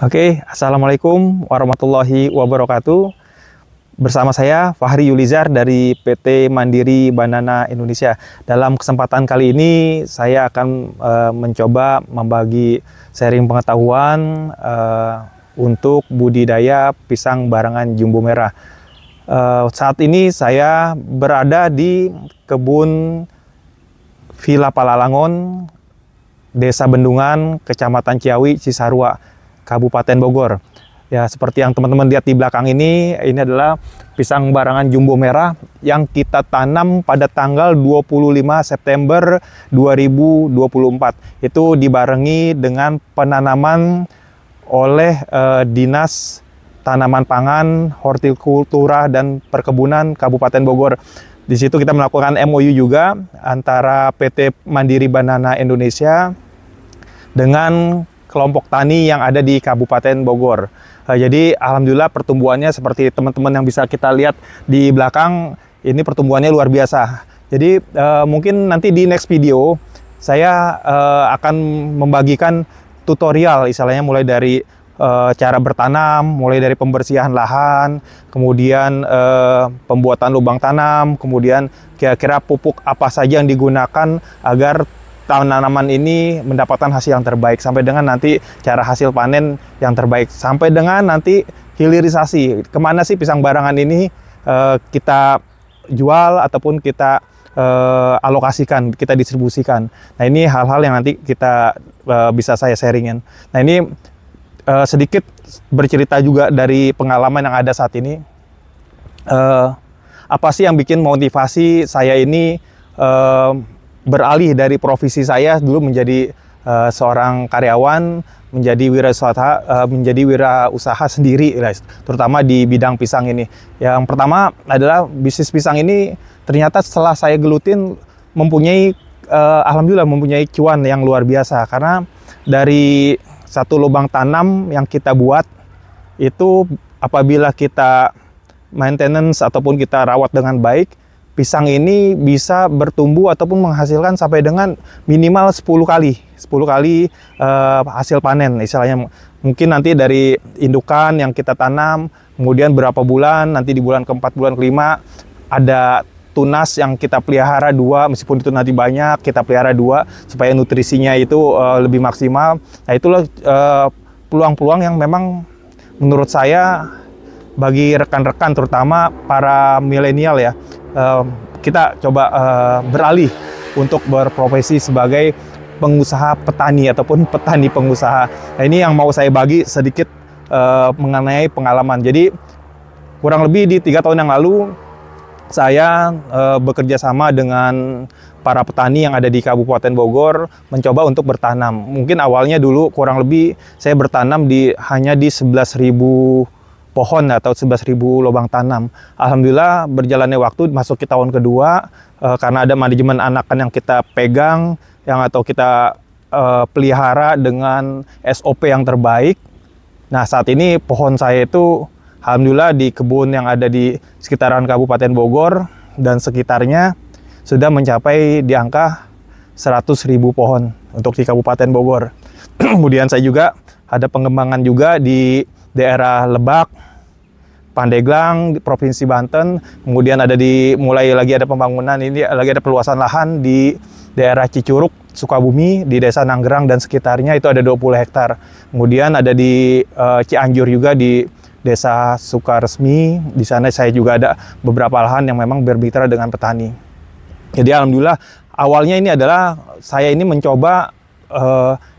Oke, Assalamualaikum warahmatullahi wabarakatuh. Bersama saya Fahri Yulizar dari PT Mandiri Banana Indonesia. Dalam kesempatan kali ini saya akan mencoba membagi sharing pengetahuan untuk budidaya pisang barangan jumbo merah. Saat ini saya berada di kebun Villa Palalangon, Desa Bendungan, Kecamatan Ciawi, Cisarua, Kabupaten Bogor. Ya, seperti yang teman-teman lihat di belakang ini adalah pisang barangan jumbo merah yang kita tanam pada tanggal 25 September 2024. Itu dibarengi dengan penanaman oleh Dinas Tanaman Pangan, Hortikultura dan Perkebunan Kabupaten Bogor. Di situ kita melakukan MOU juga antara PT Mandiri Banana Indonesia dengan kelompok tani yang ada di Kabupaten Bogor. Jadi alhamdulillah pertumbuhannya seperti teman-teman yang bisa kita lihat di belakang, ini pertumbuhannya luar biasa. Jadi mungkin nanti di next video saya akan membagikan tutorial, istilahnya mulai dari cara bertanam, mulai dari pembersihan lahan, kemudian pembuatan lubang tanam, kemudian kira-kira pupuk apa saja yang digunakan agar tanaman ini mendapatkan hasil yang terbaik, sampai dengan nanti cara hasil panen yang terbaik, sampai dengan nanti hilirisasi. Kemana sih pisang barangan ini kita jual ataupun kita alokasikan, kita distribusikan. Nah, ini hal-hal yang nanti kita bisa saya sharingin. Nah, ini sedikit bercerita juga dari pengalaman yang ada saat ini. Apa sih yang bikin motivasi saya ini beralih dari profesi saya dulu menjadi seorang karyawan, menjadi wirausaha sendiri, terutama di bidang pisang ini. Yang pertama adalah bisnis pisang ini ternyata setelah saya gelutin mempunyai alhamdulillah mempunyai cuan yang luar biasa, karena dari satu lubang tanam yang kita buat itu apabila kita maintenance ataupun kita rawat dengan baik, pisang ini bisa bertumbuh ataupun menghasilkan sampai dengan minimal 10 kali hasil panen. Istilahnya mungkin nanti dari indukan yang kita tanam, kemudian berapa bulan, nanti di bulan keempat, bulan kelima ada tunas yang kita pelihara 2, meskipun itu nanti banyak, kita pelihara 2 supaya nutrisinya itu lebih maksimal. Nah, itulah peluang-peluang yang memang menurut saya bagi rekan-rekan, terutama para milenial ya, kita coba beralih untuk berprofesi sebagai pengusaha petani ataupun petani pengusaha. Nah, ini yang mau saya bagi sedikit mengenai pengalaman. Jadi kurang lebih di 3 tahun yang lalu saya bekerja sama dengan para petani yang ada di Kabupaten Bogor mencoba untuk bertanam. Mungkin awalnya dulu kurang lebih saya bertanam hanya di 11.000 pohon atau 11.000 lubang tanam. Alhamdulillah berjalannya waktu masuk ke tahun kedua, karena ada manajemen anakan yang kita pegang, yang atau kita pelihara dengan SOP yang terbaik. Nah, saat ini pohon saya itu alhamdulillah di kebun yang ada di sekitaran Kabupaten Bogor dan sekitarnya sudah mencapai di angka 100.000 pohon untuk di Kabupaten Bogor. Kemudian saya juga ada pengembangan juga di daerah Lebak, Pandeglang, Provinsi Banten. Kemudian mulai lagi ada pembangunan, ini lagi ada perluasan lahan di daerah Cicurug, Sukabumi, di Desa Nanggerang dan sekitarnya itu ada 20 hektar. Kemudian ada di Cianjur juga di Desa Sukaresmi. Di sana saya juga ada beberapa lahan yang memang bermitra dengan petani. Jadi alhamdulillah awalnya ini adalah saya ini mencoba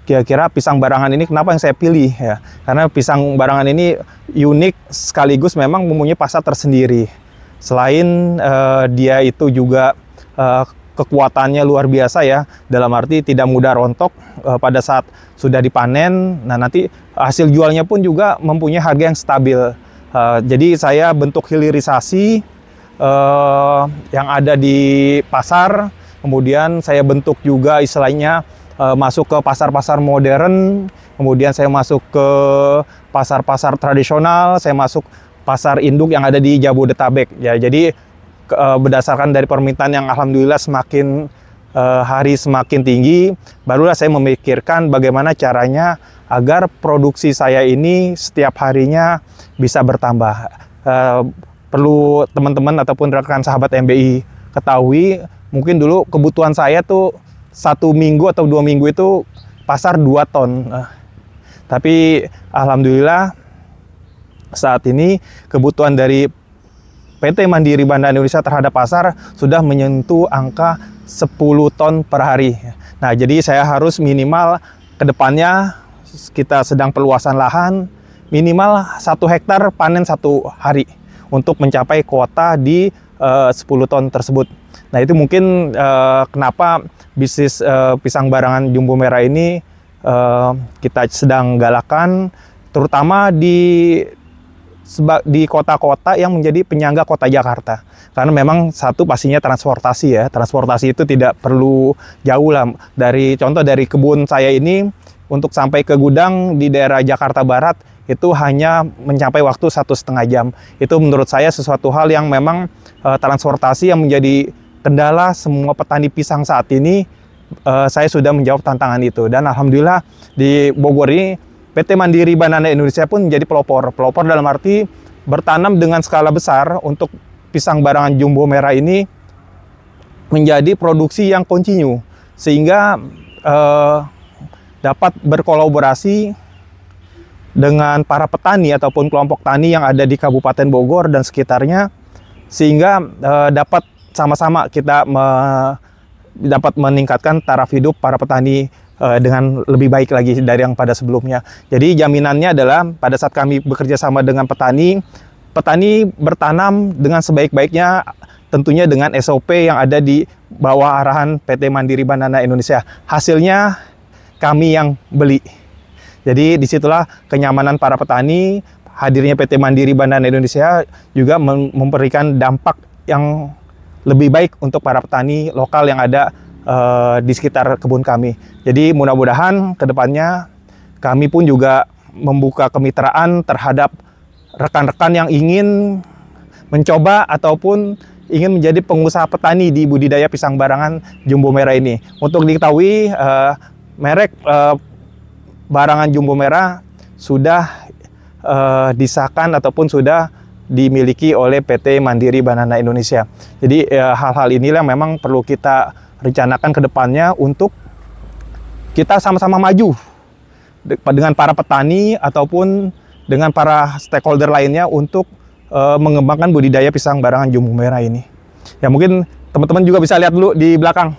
kira-kira pisang barangan ini kenapa yang saya pilih ya, karena pisang barangan ini unik sekaligus memang mempunyai pasar tersendiri. Selain dia itu juga kekuatannya luar biasa ya, dalam arti tidak mudah rontok pada saat sudah dipanen. Nah, nanti hasil jualnya pun juga mempunyai harga yang stabil. Jadi saya bentuk hilirisasi yang ada di pasar, kemudian saya bentuk juga istilahnya masuk ke pasar-pasar modern, kemudian saya masuk ke pasar-pasar tradisional, saya masuk pasar induk yang ada di Jabodetabek. Ya, jadi berdasarkan dari permintaan yang alhamdulillah semakin hari semakin tinggi, barulah saya memikirkan bagaimana caranya agar produksi saya ini setiap harinya bisa bertambah. Perlu teman-teman ataupun rekan sahabat MBI ketahui, mungkin dulu kebutuhan saya tuh 1 minggu atau 2 minggu itu pasar 2 ton. Tapi alhamdulillah saat ini kebutuhan dari PT Mandiri Bandana Indonesia terhadap pasar sudah menyentuh angka 10 ton per hari. Nah, jadi saya harus minimal ke depannya kita sedang perluasan lahan, minimal 1 hektar panen 1 hari untuk mencapai kuota di 10 ton tersebut. Nah, itu mungkin kenapa bisnis pisang barangan jumbo merah ini kita sedang galakan, terutama di kota-kota yang menjadi penyangga kota Jakarta. Karena memang satu pastinya transportasi ya. Transportasi itu tidak perlu jauh lah. Contoh dari kebun saya ini untuk sampai ke gudang di daerah Jakarta Barat itu hanya mencapai waktu 1,5 jam. Itu menurut saya sesuatu hal yang memang transportasi yang menjadi kendala semua petani pisang saat ini. Saya sudah menjawab tantangan itu. Dan alhamdulillah di Bogor ini PT Mandiri Bandana Indonesia pun menjadi pelopor. Pelopor dalam arti bertanam dengan skala besar untuk pisang barangan jumbo merah ini menjadi produksi yang kontinu. Sehingga dapat berkolaborasi dengan para petani ataupun kelompok tani yang ada di Kabupaten Bogor dan sekitarnya. Sehingga dapat sama-sama kita dapat meningkatkan taraf hidup para petani dengan lebih baik lagi dari yang pada sebelumnya. Jadi jaminannya adalah pada saat kami bekerja sama dengan petani bertanam dengan sebaik-baiknya, tentunya dengan SOP yang ada di bawah arahan PT Mandiri Bandana Indonesia. Hasilnya kami yang beli. Jadi disitulah kenyamanan para petani, hadirnya PT Mandiri Bandana Indonesia juga memberikan dampak yang lebih baik untuk para petani lokal yang ada di sekitar kebun kami. Jadi mudah-mudahan ke depannya kami pun juga membuka kemitraan terhadap rekan-rekan yang ingin mencoba ataupun ingin menjadi pengusaha petani di budidaya pisang barangan jumbo merah ini. Untuk diketahui, merek barangan jumbo merah sudah disahkan ataupun sudah dimiliki oleh PT Mandiri Bandana Indonesia. Jadi hal-hal inilah memang perlu kita rencanakan ke depannya untuk kita sama-sama maju dengan para petani ataupun dengan para stakeholder lainnya untuk mengembangkan budidaya pisang barangan jumbo merah ini. Ya mungkin teman-teman juga bisa lihat dulu di belakang.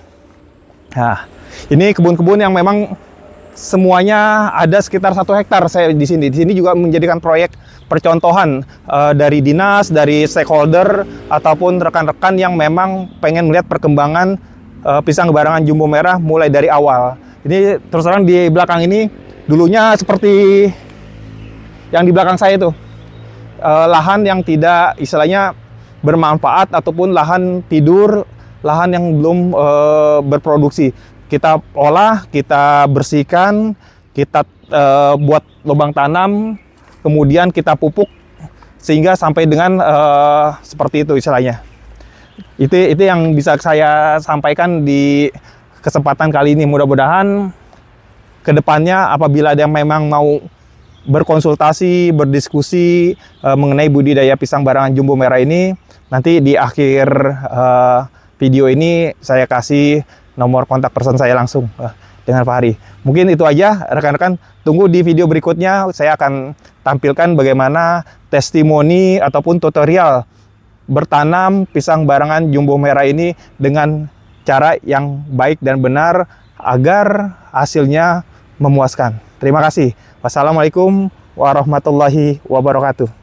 Nah, ini kebun-kebun yang memang semuanya ada sekitar 1 hektar saya di sini. Di sini juga menjadikan proyek percontohan dari dinas, dari stakeholder ataupun rekan-rekan yang memang pengen melihat perkembangan pisang barangan jumbo merah mulai dari awal. Ini terus terang di belakang ini dulunya seperti yang di belakang saya itu, lahan yang tidak istilahnya bermanfaat ataupun lahan tidur, lahan yang belum berproduksi. Kita olah, kita bersihkan, kita buat lubang tanam, kemudian kita pupuk sehingga sampai dengan seperti itu istilahnya. Itu yang bisa saya sampaikan di kesempatan kali ini. Mudah-mudahan kedepannya apabila ada yang memang mau berkonsultasi, berdiskusi mengenai budidaya pisang barangan jumbo merah ini, nanti di akhir video ini saya kasih nomor kontak person saya langsung dengan Fahri. Mungkin itu aja rekan-rekan, tunggu di video berikutnya saya akan tampilkan bagaimana testimoni ataupun tutorial bertanam pisang barangan jumbo merah ini dengan cara yang baik dan benar agar hasilnya memuaskan. Terima kasih. Wassalamualaikum warahmatullahi wabarakatuh.